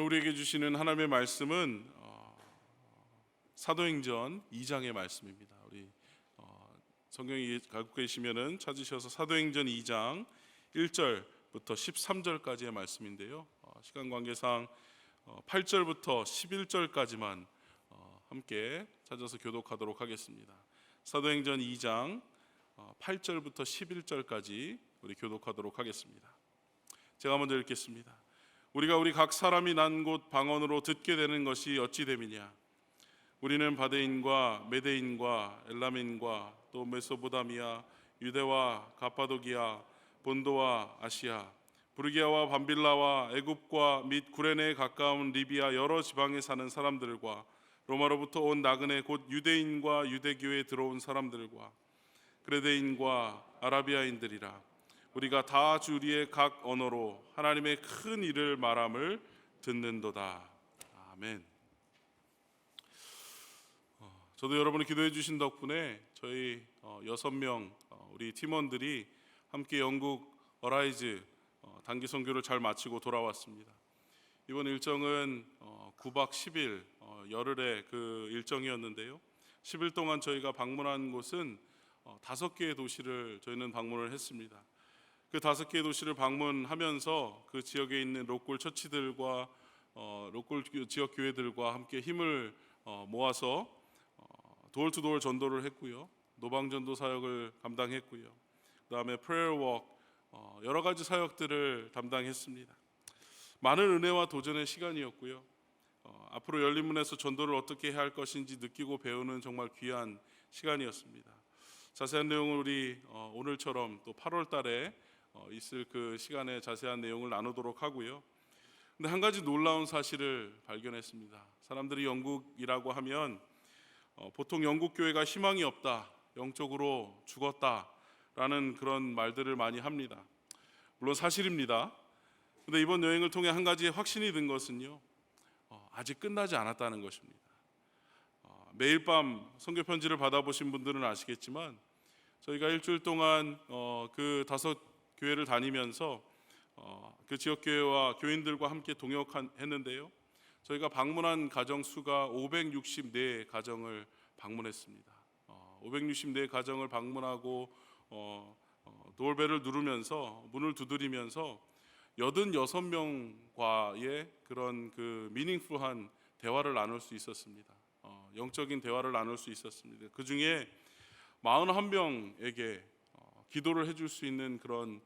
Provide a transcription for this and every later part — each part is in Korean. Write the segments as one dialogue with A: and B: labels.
A: 우리에게 주시는 하나님의 말씀은 사도행전 2장의 말씀입니다. 우리 성경이 갖고 계시면은 찾으셔서 사도행전 2장 1절부터 13절까지의 말씀인데요. 시간 관계상 8절부터 11절까지만 함께 찾아서 교독하도록 하겠습니다. 사도행전 2장 8절부터 11절까지 우리 교독하도록 하겠습니다. 제가 먼저 읽겠습니다. 우리가 우리 각 사람이 난 곳 방언으로 듣게 되는 것이 어찌 됨이냐. 우리는 바데인과 메데인과 엘라민과 또 메소포타미아, 유대와 가파도기아, 본도와 아시아, 부르기아와 밤빌라와 애굽과 및 구레네에 가까운 리비아 여러 지방에 사는 사람들과 로마로부터 온 나그네 곧 유대인과 유대교에 들어온 사람들과 그레데인과 아라비아인들이라. 우리가 다 주리의 각 언어로 하나님의 큰 일을 말함을 듣는도다. 아멘. 저도 여러분이 기도해 주신 덕분에 저희 6명 우리 팀원들이 함께 영국 어라이즈 단기 선교를 잘 마치고 돌아왔습니다. 이번 일정은 9박 10일 열흘의 그 일정이었는데요. 10일 동안 저희가 방문한 곳은 5개의 도시를 저희는 방문을 했습니다. 그 5개의 도시를 방문하면서 그 지역에 있는 로컬 처치들과 로컬 지역 교회들과 함께 힘을 모아서 도어투도어 전도를 했고요. 노방전도 사역을 감당했고요. 그 다음에 프레어워크 여러 가지 사역들을 담당했습니다. 많은 은혜와 도전의 시간이었고요. 앞으로 열린문에서 전도를 어떻게 해야 할 것인지 느끼고 배우는 정말 귀한 시간이었습니다. 자세한 내용을 우리 오늘처럼 또 8월 달에 있을 그 시간에 자세한 내용을 나누도록 하고요. 근데 한 가지 놀라운 사실을 발견했습니다. 사람들이 영국이라고 하면 보통 영국 교회가 희망이 없다, 영적으로 죽었다라는 그런 말들을 많이 합니다. 물론 사실입니다. 근데 이번 여행을 통해 한 가지 확신이 든 것은요, 아직 끝나지 않았다는 것입니다. 매일 밤 선교 편지를 받아보신 분들은 아시겠지만 저희가 일주일 동안 그 5 교회를 다니면서 그 지역 교회와 교인들과 함께 동역했는데요. 저희가 방문한 가정 수가 564 가정을 방문했습니다. 564 가정을 방문하고 도어벨을 누르면서 문을 두드리면서 86명과의 그런 그 미닝풀한 대화를 나눌 수 있었습니다. 영적인 대화를 나눌 수 있었습니다. 그 중에 41명에게 기도를 해줄 수 있는 그런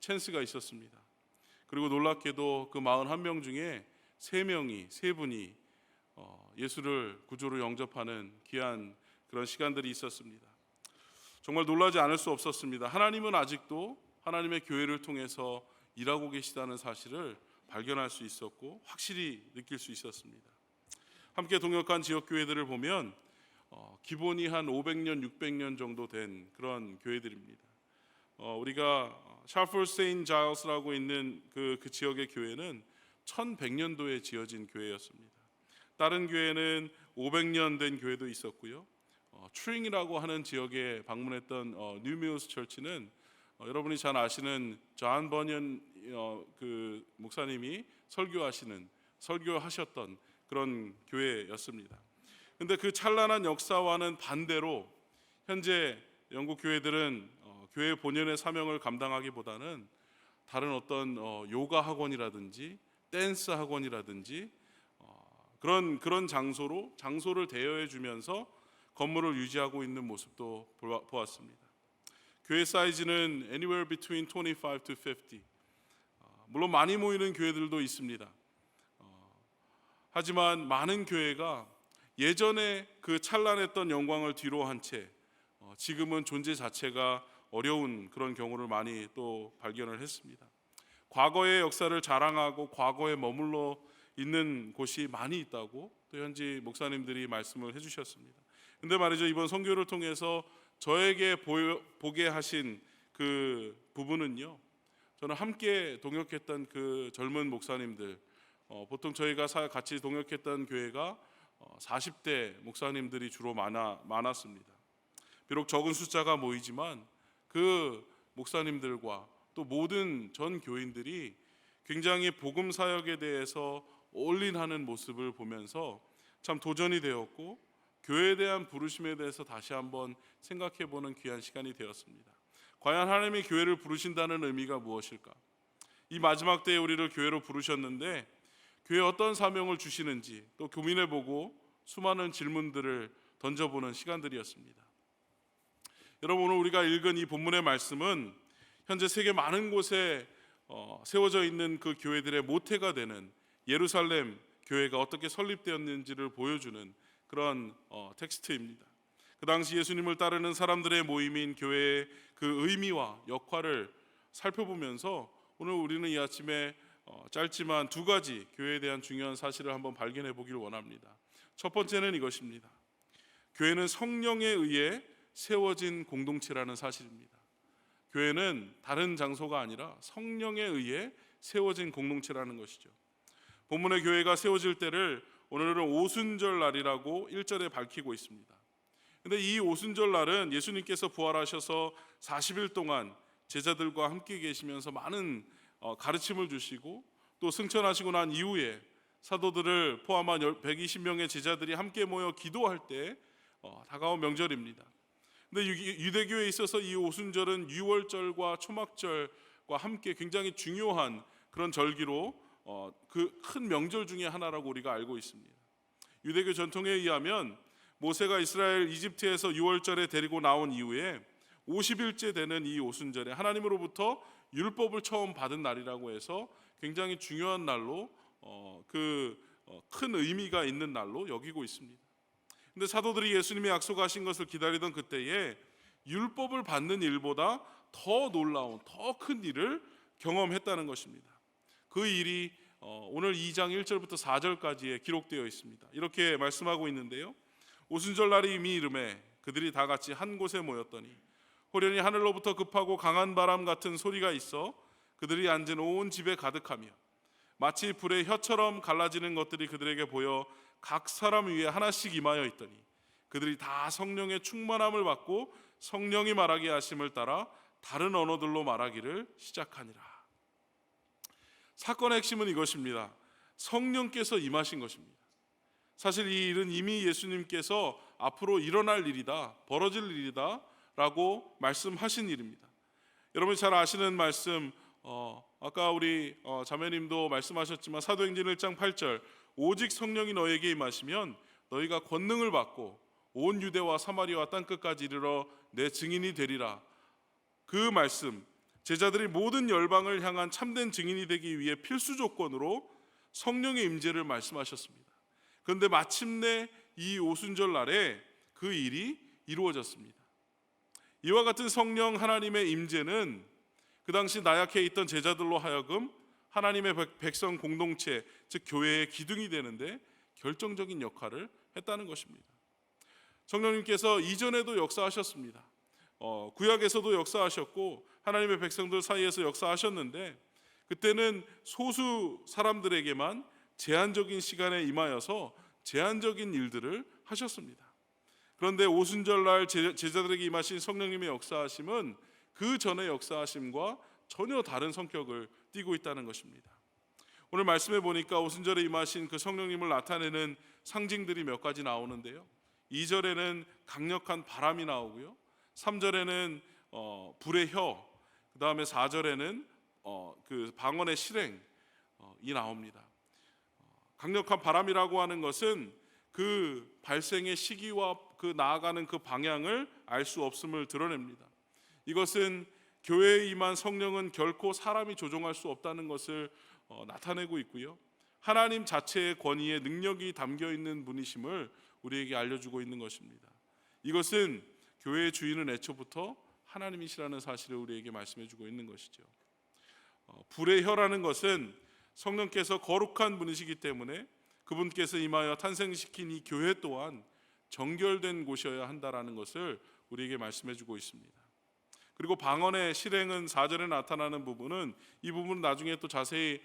A: 찬스가 있었습니다. 그리고 놀랍게도 그 41명 중에 3분이 예수를 구주로 영접하는 귀한 그런 시간들이 있었습니다. 정말 놀라지 않을 수 없었습니다. 하나님은 아직도 하나님의 교회를 통해서 일하고 계시다는 사실을 발견할 수 있었고 확실히 느낄 수 있었습니다. 함께 동역한 지역 교회들을 보면 기본이 한 500년, 600년 정도 된 그런 교회들입니다. 우리가 샤프 세인 자일스라고 있는 그 지역의 교회는 1100년도에 지어진 교회였습니다. 다른 교회는 500년 된 교회도 있었고요. 트링이라고 하는 지역에 방문했던 뉴미우스 처치는 여러분이 잘 아시는 존 버년 그 목사님이 설교하셨던 그런 교회였습니다. 근데 그 찬란한 역사와는 반대로 현재 영국 교회들은 교회 본연의 사명을 감당하기보다는 다른 어떤 요가 학원이라든지 댄스 학원이라든지 그런 장소를 대여해 주면서 건물을 유지하고 있는 모습도 보았습니다. 교회 사이즈는 anywhere between 25 to 50. 물론 많이 모이는 교회들도 있습니다. 하지만 많은 교회가 예전에 그 찬란했던 영광을 뒤로 한 채 지금은 존재 자체가 어려운 그런 경우를 많이 또 발견을 했습니다. 과거의 역사를 자랑하고 과거에 머물러 있는 곳이 많이 있다고 또 현지 목사님들이 말씀을 해주셨습니다. 근데 말이죠, 이번 선교를 통해서 저에게 보게 하신 그 부분은요, 저는 함께 동역했던 그 젊은 목사님들, 보통 저희가 같이 동역했던 교회가 40대 목사님들이 주로 많았습니다. 비록 적은 숫자가 모이지만 그 목사님들과 또 모든 전 교인들이 굉장히 복음 사역에 대해서 올인하는 모습을 보면서 참 도전이 되었고, 교회에 대한 부르심에 대해서 다시 한번 생각해보는 귀한 시간이 되었습니다. 과연 하나님이 교회를 부르신다는 의미가 무엇일까? 이 마지막 때에 우리를 교회로 부르셨는데 교회에 어떤 사명을 주시는지 또 고민해보고 수많은 질문들을 던져보는 시간들이었습니다. 여러분, 오늘 우리가 읽은 이 본문의 말씀은 현재 세계 많은 곳에 세워져 있는 그 교회들의 모태가 되는 예루살렘 교회가 어떻게 설립되었는지를 보여주는 그런 텍스트입니다. 그 당시 예수님을 따르는 사람들의 모임인 교회의 그 의미와 역할을 살펴보면서 오늘 우리는 이 아침에 짧지만 두 가지 교회에 대한 중요한 사실을 한번 발견해 보길 원합니다. 첫 번째는 이것입니다. 교회는 성령에 의해 세워진 공동체라는 사실입니다. 교회는 다른 장소가 아니라 성령에 의해 세워진 공동체라는 것이죠. 본문의 교회가 세워질 때를 오늘은 오순절 날이라고 1절에 밝히고 있습니다. 그런데 이 오순절 날은 예수님께서 부활하셔서 40일 동안 제자들과 함께 계시면서 많은 가르침을 주시고 또 승천하시고 난 이후에 사도들을 포함한 120명의 제자들이 함께 모여 기도할 때 다가온 명절입니다. 근데 유대교에 있어서 이 오순절은 유월절과 초막절과 함께 굉장히 중요한 그런 절기로 그 큰 명절 중에 하나라고 우리가 알고 있습니다. 유대교 전통에 의하면 모세가 이스라엘 이집트에서 유월절에 데리고 나온 이후에 50일째 되는 이 오순절에 하나님으로부터 율법을 처음 받은 날이라고 해서 굉장히 중요한 날로 큰 의미가 있는 날로 여기고 있습니다. 근데 사도들이 예수님이 약속하신 것을 기다리던 그때에 율법을 받는 일보다 더 놀라운 더 큰 일을 경험했다는 것입니다. 그 일이 오늘 2장 1절부터 4절까지에 기록되어 있습니다. 이렇게 말씀하고 있는데요. 오순절 날이 이미 이르매 그들이 다 같이 한 곳에 모였더니 호련히 하늘로부터 급하고 강한 바람 같은 소리가 있어 그들이 앉은 온 집에 가득하며 마치 불의 혀처럼 갈라지는 것들이 그들에게 보여 각 사람 위에 하나씩 임하여 있더니 그들이 다 성령의 충만함을 받고 성령이 말하게 하심을 따라 다른 언어들로 말하기를 시작하니라. 사건의 핵심은 이것입니다. 성령께서 임하신 것입니다. 사실 이 일은 이미 예수님께서 앞으로 일어날 일이다, 벌어질 일이다 라고 말씀하신 일입니다. 여러분 잘 아시는 말씀, 아까 우리 자매님도 말씀하셨지만 사도행전 1장 8절 오직 성령이 너에게 임하시면 너희가 권능을 받고 온 유대와 사마리아와 땅끝까지 이르러 내 증인이 되리라. 그 말씀, 제자들이 모든 열방을 향한 참된 증인이 되기 위해 필수 조건으로 성령의 임재를 말씀하셨습니다. 그런데 마침내 이 오순절 날에 그 일이 이루어졌습니다. 이와 같은 성령 하나님의 임재는 그 당시 나약해 있던 제자들로 하여금 하나님의 백성 공동체, 즉 교회의 기둥이 되는데 결정적인 역할을 했다는 것입니다. 성령님께서 이전에도 역사하셨습니다. 구약에서도 역사하셨고 하나님의 백성들 사이에서 역사하셨는데 그때는 소수 사람들에게만 제한적인 시간에 임하여서 제한적인 일들을 하셨습니다. 그런데 오순절날 제자들에게 임하신 성령님의 역사하심은 그 전의 역사하심과 전혀 다른 성격을 띠고 있다는 것입니다. 오늘 말씀해 보니까 오순절에 임하신 그 성령님을 나타내는 상징들이 몇 가지 나오는데요. 2절에는 강력한 바람이 나오고요. 3절에는 불의 혀, 그 다음에 4절에는 그 방언의 실행이 나옵니다. 강력한 바람이라고 하는 것은 그 발생의 시기와 그 나아가는 그 방향을 알 수 없음을 드러냅니다. 이것은 교회에 임한 성령은 결코 사람이 조종할 수 없다는 것을 나타내고 있고요. 하나님 자체의 권위의 능력이 담겨 있는 분이심을 우리에게 알려주고 있는 것입니다. 이것은 교회의 주인은 애초부터 하나님이시라는 사실을 우리에게 말씀해주고 있는 것이죠. 불의 혀라는 것은 성령께서 거룩한 분이시기 때문에 그분께서 임하여 탄생시킨 이 교회 또한 정결된 곳이어야 한다라는 것을 우리에게 말씀해주고 있습니다. 그리고 방언의 실행은 4절에 나타나는 부분은 이 부분은 나중에 또 자세히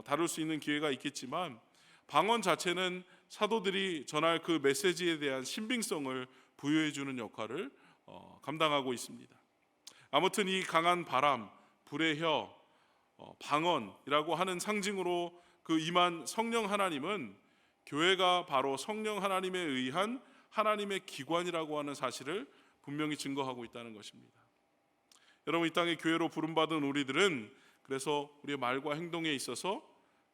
A: 다룰 수 있는 기회가 있겠지만 방언 자체는 사도들이 전할 그 메시지에 대한 신빙성을 부여해주는 역할을 감당하고 있습니다. 아무튼 이 강한 바람, 불의 혀, 방언이라고 하는 상징으로 그 임한 성령 하나님은 교회가 바로 성령 하나님에 의한 하나님의 기관이라고 하는 사실을 분명히 증거하고 있다는 것입니다. 여러분, 이 땅에 교회로 부름받은 우리들은 그래서 우리의 말과 행동에 있어서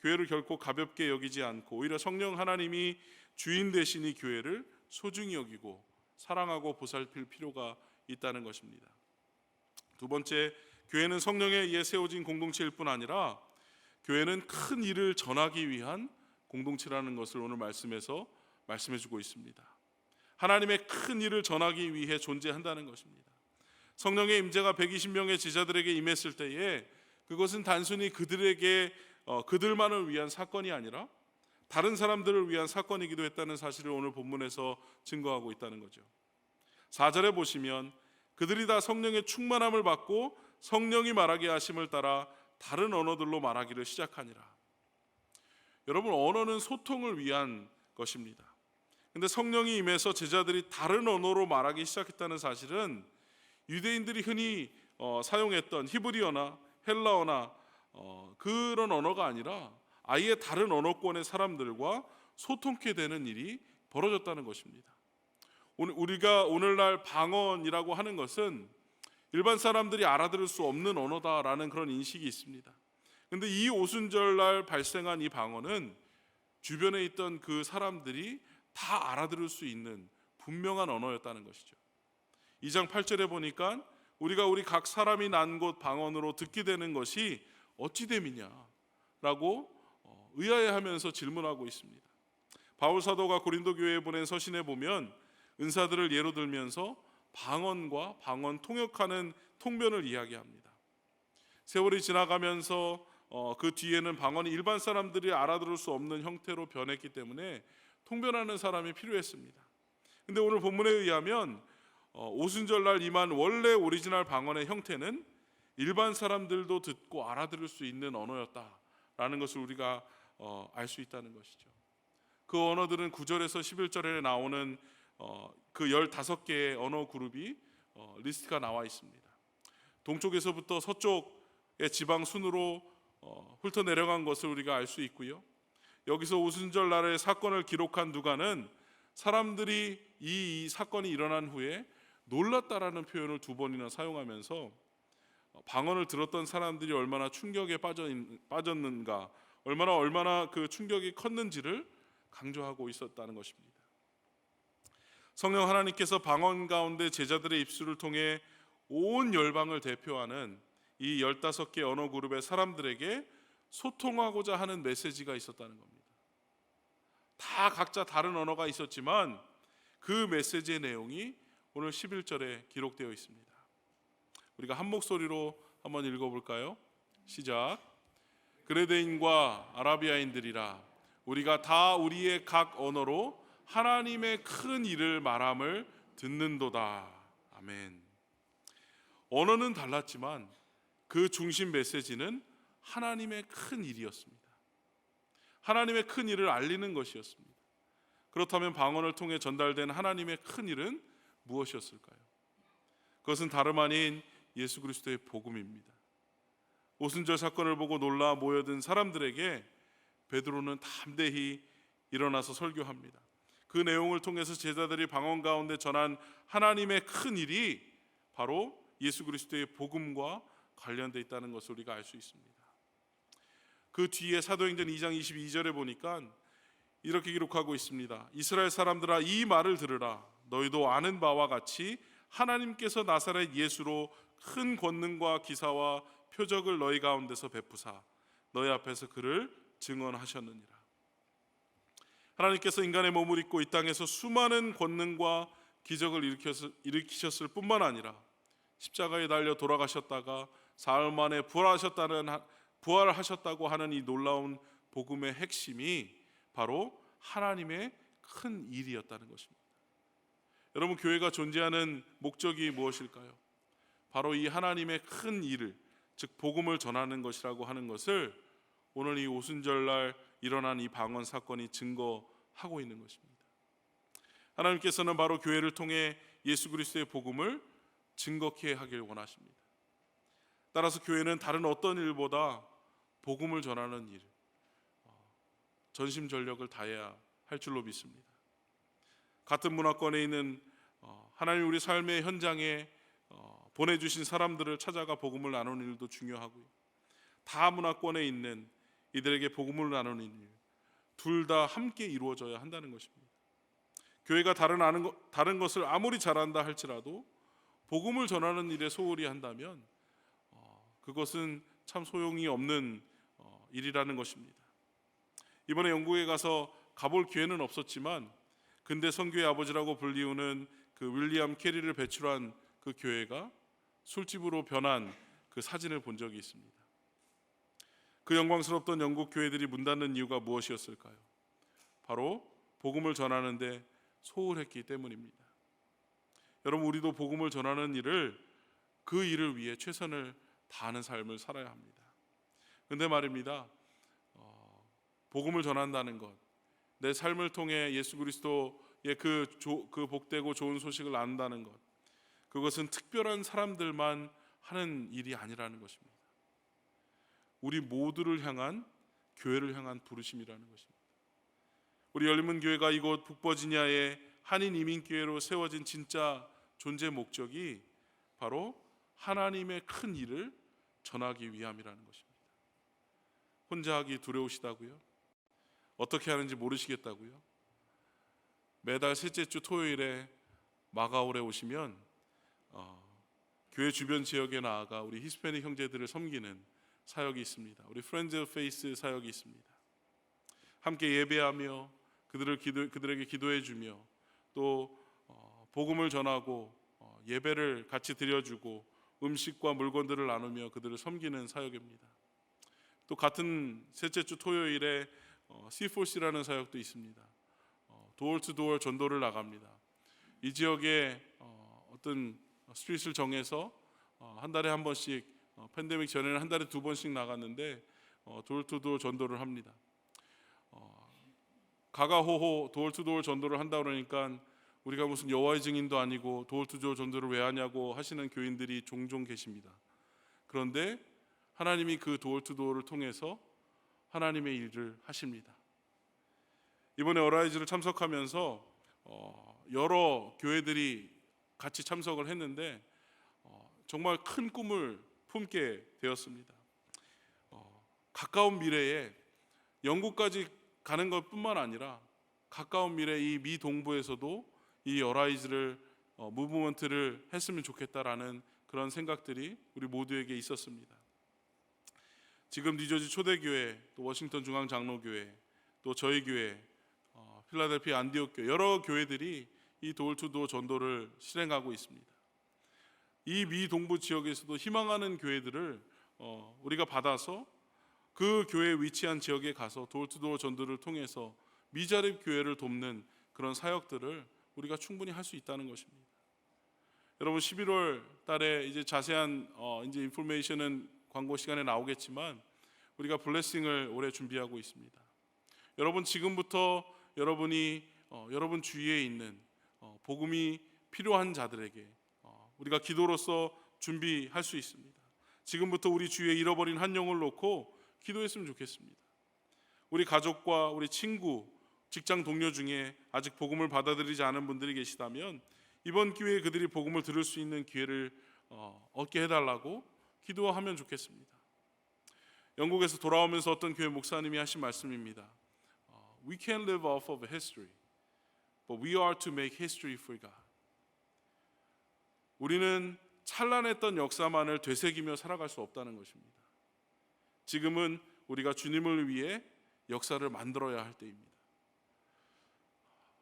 A: 교회를 결코 가볍게 여기지 않고 오히려 성령 하나님이 주인 되신 이 교회를 소중히 여기고 사랑하고 보살필 필요가 있다는 것입니다. 두 번째, 교회는 성령에 의해 세워진 공동체일 뿐 아니라 교회는 큰 일을 전하기 위한 공동체라는 것을 오늘 말씀에서 말씀해주고 있습니다. 하나님의 큰 일을 전하기 위해 존재한다는 것입니다. 성령의 임재가 120명의 제자들에게 임했을 때에 그것은 단순히 그들만을 위한 사건이 아니라 다른 사람들을 위한 사건이기도 했다는 사실을 오늘 본문에서 증거하고 있다는 거죠. 4절에 보시면 그들이 다 성령의 충만함을 받고 성령이 말하게 하심을 따라 다른 언어들로 말하기를 시작하니라. 여러분, 언어는 소통을 위한 것입니다. 근데 성령이 임해서 제자들이 다른 언어로 말하기 시작했다는 사실은 유대인들이 흔히 사용했던 히브리어나 헬라어나 그런 언어가 아니라 아예 다른 언어권의 사람들과 소통케 되는 일이 벌어졌다는 것입니다. 우리가 오늘날 방언이라고 하는 것은 일반 사람들이 알아들을 수 없는 언어다라는 그런 인식이 있습니다. 그런데 이 오순절날 발생한 이 방언은 주변에 있던 그 사람들이 다 알아들을 수 있는 분명한 언어였다는 것이죠. 2장 8절에 보니까 우리가 우리 각 사람이 난 곳 방언으로 듣게 되는 것이 어찌 됨이냐라고 의아해하면서 질문하고 있습니다. 바울 사도가 고린도 교회에 보낸 서신에 보면 은사들을 예로 들면서 방언과 방언 통역하는 통변을 이야기합니다. 세월이 지나가면서 그 뒤에는 방언이 일반 사람들이 알아들을 수 없는 형태로 변했기 때문에 통변하는 사람이 필요했습니다. 근데 오늘 본문에 의하면 오순절날 임한 원래 오리지널 방언의 형태는 일반 사람들도 듣고 알아들을 수 있는 언어였다라는 것을 우리가 알 수 있다는 것이죠. 그 언어들은 9절에서 11절에 나오는 그 15개의 언어 그룹이 리스트가 나와 있습니다. 동쪽에서부터 서쪽의 지방 순으로 훑어 내려간 것을 우리가 알 수 있고요. 여기서 오순절 날의 사건을 기록한 누가는 사람들이 이 사건이 일어난 후에 놀랐다라는 표현을 2번이나 사용하면서 방언을 들었던 사람들이 얼마나 충격에 빠졌는가, 얼마나 그 충격이 컸는지를 강조하고 있었다는 것입니다. 성령 하나님께서 방언 가운데 제자들의 입술을 통해 온 열방을 대표하는 이 15개 언어 그룹의 사람들에게 소통하고자 하는 메시지가 있었다는 겁니다. 다 각자 다른 언어가 있었지만 그 메시지의 내용이 오늘 11절에 기록되어 있습니다. 우리가 한 목소리로 한번 읽어볼까요? 시작. 그레데인과 아라비아인들이라 우리가 다 우리의 각 언어로 하나님의 큰 일을 말함을 듣는도다. 아멘. 언어는 달랐지만 그 중심 메시지는 하나님의 큰 일이었습니다. 하나님의 큰 일을 알리는 것이었습니다. 그렇다면 방언을 통해 전달된 하나님의 큰 일은 무엇이었을까요? 그것은 다름 아닌 예수 그리스도의 복음입니다. 오순절 사건을 보고 놀라 모여든 사람들에게 베드로는 담대히 일어나서 설교합니다. 그 내용을 통해서 제자들이 방언 가운데 전한 하나님의 큰 일이 바로 예수 그리스도의 복음과 관련되어 있다는 것을 우리가 알 수 있습니다. 그 뒤에 사도행전 2장 22절에 보니까 이렇게 기록하고 있습니다. 이스라엘 사람들아 이 말을 들으라. 너희도 아는 바와 같이 하나님께서 나사렛 예수로 큰 권능과 기사와 표적을 너희 가운데서 베푸사 너희 앞에서 그를 증언하셨느니라. 하나님께서 인간의 몸을 입고 이 땅에서 수많은 권능과 기적을 일으키셨을 뿐만 아니라 십자가에 달려 돌아가셨다가 사흘 만에 부활하셨다고 하는 이 놀라운 복음의 핵심이 바로 하나님의 큰 일이었다는 것입니다. 여러분, 교회가 존재하는 목적이 무엇일까요? 바로 이 하나님의 큰 일을, 즉 복음을 전하는 것이라고 하는 것을 오늘 이 오순절날 일어난 이 방언 사건이 증거하고 있는 것입니다. 하나님께서는 바로 교회를 통해 예수 그리스도의 복음을 증거케 하길 원하십니다. 따라서 교회는 다른 어떤 일보다 복음을 전하는 일, 전심전력을 다해야 할 줄로 믿습니다. 같은 문화권에 있는 하나님 우리 삶의 현장에 보내주신 사람들을 찾아가 복음을 나누는 일도 중요하고요. 다 문화권에 있는 이들에게 복음을 나누는 일, 둘 다 함께 이루어져야 한다는 것입니다. 교회가 다른 것을 아무리 잘한다 할지라도 복음을 전하는 일에 소홀히 한다면 그것은 참 소용이 없는 일이라는 것입니다. 이번에 영국에 가서 가볼 기회는 없었지만 근대 선교의 아버지라고 불리우는 그 윌리엄 캐리를 배출한 그 교회가 술집으로 변한 그 사진을 본 적이 있습니다. 그 영광스럽던 영국 교회들이 문 닫는 이유가 무엇이었을까요? 바로 복음을 전하는데 소홀했기 때문입니다. 여러분, 우리도 복음을 전하는 그 일을 위해 최선을 다하는 삶을 살아야 합니다. 근데 말입니다, 복음을 전한다는 것, 내 삶을 통해 예수 그리스도의 그 복되고 좋은 소식을 나눈다는 것, 그것은 특별한 사람들만 하는 일이 아니라는 것입니다. 우리 모두를 향한, 교회를 향한 부르심이라는 것입니다. 우리 열린문교회가 이곳 북버지니아의 한인 이민교회로 세워진 진짜 존재 목적이 바로 하나님의 큰 일을 전하기 위함이라는 것입니다. 혼자 하기 두려우시다고요? 어떻게 하는지 모르시겠다고요? 매달 셋째 주 토요일에 마가올에 오시면 교회 주변 지역에 나아가 우리 히스패닉 형제들을 섬기는 사역이 있습니다. 우리 프렌즈 오브 페이스 사역이 있습니다. 함께 예배하며 그들에게 기도해주며 또 복음을 전하고 예배를 같이 드려주고 음식과 물건들을 나누며 그들을 섬기는 사역입니다. 또 같은 셋째 주 토요일에 C4C라는 사역도 있습니다. 도어 투 도어 전도를 나갑니다. 이 지역에 어떤 스트릿을 정해서 한 달에 한 번씩, 팬데믹 전에는 한 달에 두 번씩 나갔는데 도어 투 도어 전도를 합니다. 가가호호 도어 투 도어 전도를 한다 그러니까 우리가 무슨 여호와의 증인도 아니고 도어 투 도어 전도를 왜 하냐고 하시는 교인들이 종종 계십니다. 그런데 하나님이 그 도어 투 도어를 통해서 하나님의 일을 하십니다. 이번에 어라이즈를 참석하면서 여러 교회들이 같이 참석을 했는데 정말 큰 꿈을 품게 되었습니다. 가까운 미래에 영국까지 가는 것뿐만 아니라 가까운 미래 이 미 동부에서도 이 어라이즈를 무브먼트를 했으면 좋겠다라는 그런 생각들이 우리 모두에게 있었습니다. 지금 뉴저지 초대교회, 또 워싱턴 중앙장로교회, 또 저희 교회, 필라델피아 안디옥교회, 여러 교회들이 이 도어투도어 전도를 실행하고 있습니다. 이 미 동부 지역에서도 희망하는 교회들을 우리가 받아서 그 교회에 위치한 지역에 가서 도어투도어 전도를 통해서 미자립 교회를 돕는 그런 사역들을 우리가 충분히 할 수 있다는 것입니다. 여러분, 11월 달에 이제 자세한 이제 인포메이션은 광고 시간에 나오겠지만 우리가 블레싱을 올해 준비하고 있습니다. 여러분, 지금부터 여러분이 여러분 주위에 있는 복음이 필요한 자들에게 우리가 기도로서 준비할 수 있습니다. 지금부터 우리 주위에 잃어버린 한 영을 놓고 기도했으면 좋겠습니다. 우리 가족과 우리 친구, 직장 동료 중에 아직 복음을 받아들이지 않은 분들이 계시다면 이번 기회에 그들이 복음을 들을 수 있는 기회를 얻게 해달라고 기도하면 좋겠습니다. 영국에서 돌아오면서 어떤 교회 목사님이 하신 말씀입니다. We can live off of history, but we are to make history for God. 우리는 찬란했던 역사만을 되새기며 살아갈 수 없다는 것입니다. 지금은 우리가 주님을 위해 역사를 만들어야 할 때입니다.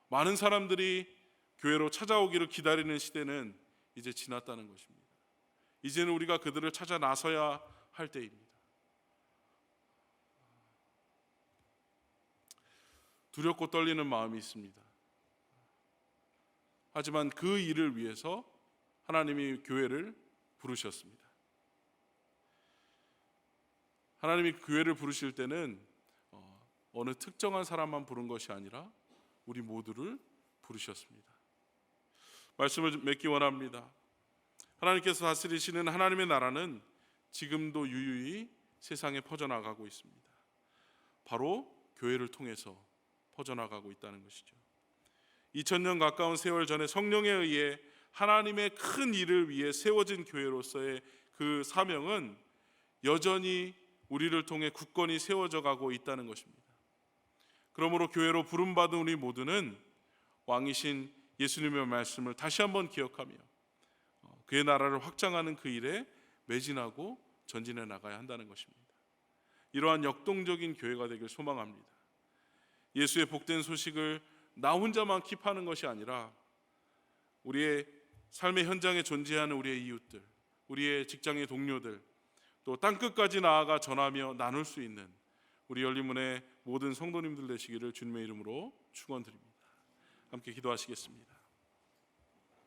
A: 많은 사람들이 교회로 찾아오기를 기다리는 시대는 이제 지났다는 것입니다. 이제는 우리가 그들을 찾아 나서야 할 때입니다. 두렵고 떨리는 마음이 있습니다. 하지만 그 일을 위해서 하나님이 교회를 부르셨습니다. 하나님이 교회를 부르실 때는 어느 특정한 사람만 부른 것이 아니라 우리 모두를 부르셨습니다. 말씀을 맺기 원합니다. 하나님께서 다스리시는 하나님의 나라는 지금도 유유히 세상에 퍼져나가고 있습니다. 바로 교회를 통해서 퍼져나가고 있다는 것이죠. 2000년 가까운 세월 전에 성령에 의해 하나님의 큰 일을 위해 세워진 교회로서의 그 사명은 여전히 우리를 통해 굳건히 세워져 가고 있다는 것입니다. 그러므로 교회로 부름받은 우리 모두는 왕이신 예수님의 말씀을 다시 한번 기억하며 그의 나라를 확장하는 그 일에 매진하고 전진해 나가야 한다는 것입니다. 이러한 역동적인 교회가 되길 소망합니다. 예수의 복된 소식을 나 혼자만 킵하는 것이 아니라 우리의 삶의 현장에 존재하는 우리의 이웃들, 우리의 직장의 동료들, 또 땅끝까지 나아가 전하며 나눌 수 있는 우리 열린문의 모든 성도님들 되시기를 주님의 이름으로 축원드립니다. 함께 기도하시겠습니다.